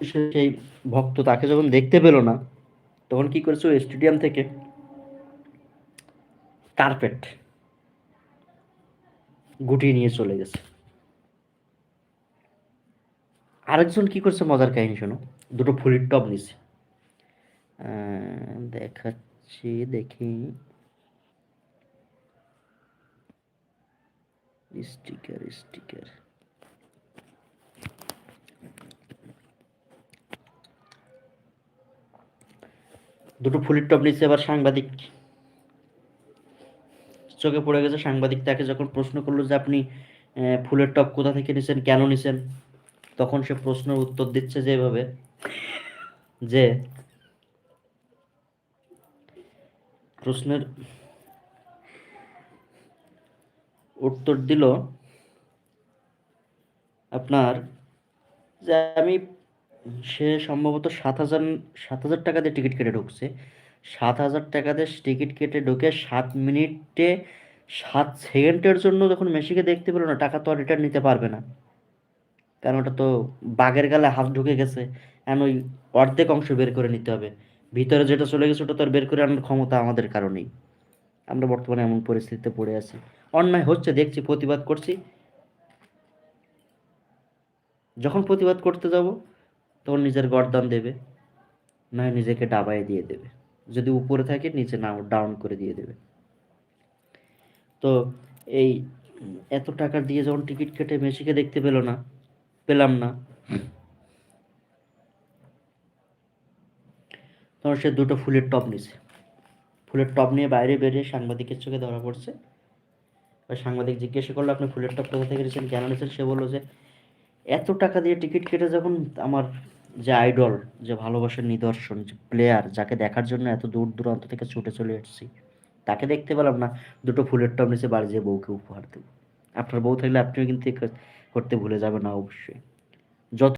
সেই ভক্ত তাকে যখন দেখতে পেল না, তখন কি করেছে, ওই স্টেডিয়াম থেকে কার্পেট গুটিয়ে নিয়ে চলে গেছে। আরেকজন কি করছে, মজার কাহিনী শোনো। দুটো ফুলের টব নিছে, দেখাচ্ছি, দেখি, স্টিকার স্টিকার, দুটো ফুলের টব নিচ্ছে। এবার সাংবাদিক চোখে পড়ে গেছে। সাংবাদিক তাকে যখন প্রশ্ন করলো যে আপনি ফুলের টব কোথা থেকে নিছেন, কেন নিছেন, তখন সে প্রশ্নের উত্তর দিচ্ছে যে এভাবে, যে প্রশ্নের উত্তর দিল আপনার, যে আমি, সে সম্ভবত 7,000 টাকা দিয়ে টিকিট কেটে ঢুকছে। 7,000 টাকা দিয়ে টিকিট কেটে ঢুকে 7 মিনিটে 7 সেকেন্ডের জন্য যখন মেসিকে দেখতে পেলো না, টাকা তো আর রিটার্ন নিতে পারবে না, কারণ ওটা তো বাঘের গালে হাত ঢুকে গেছে। এখন ওই অর্ধেক অংশ বের করে নিতে হবে, ভিতরে যেটা চলে গেছে ওটা তো আর বের করে আনার ক্ষমতা আমাদের কারণেই। আমরা বর্তমানে এমন পরিস্থিতিতে পড়ে আছি। অন্যায় হচ্ছে দেখছি, প্রতিবাদ করছি, যখন প্রতিবাদ করতে যাব তখন নিজের গর্দান দেবে, নয় নিজেকে ডাবায় দিয়ে দেবে, যদি উপরে থাকে নিচে না ডাউন করে দিয়ে দেবে। তো এই এত টাকা দিয়ে যখন টিকিট কেটে মেসিকে দেখতে পেলাম না, তখন সে দুটো ফুলের টব নিছে। ফুলের টব নিয়ে বাইরে বেরিয়ে সাংবাদিকের চোখে ধরা পড়ছে। সাংবাদিক জিজ্ঞাসা করলো আপনি ফুলের টব কোথা থেকে নিয়েছেন, কেন নিয়েছেন? সে বললো যে এত টাকা দিয়ে টিকিট কেটে যখন আমার যে আইডল, যে ভালোবাসার নিদর্শন, যে প্লেয়ার, যাকে দেখার জন্য এত দূর দূরান্ত থেকে ছুটে চলে এসেছি, তাকে দেখতে পেলাম না, দুটো ফুলের টব নিচে বাড়ি যেয়ে বউকে উপহার দেবো। আপনার বউ থাকলে আপনিও কিন্তু করতে ভুলে যাবেন না অবশ্যই। যত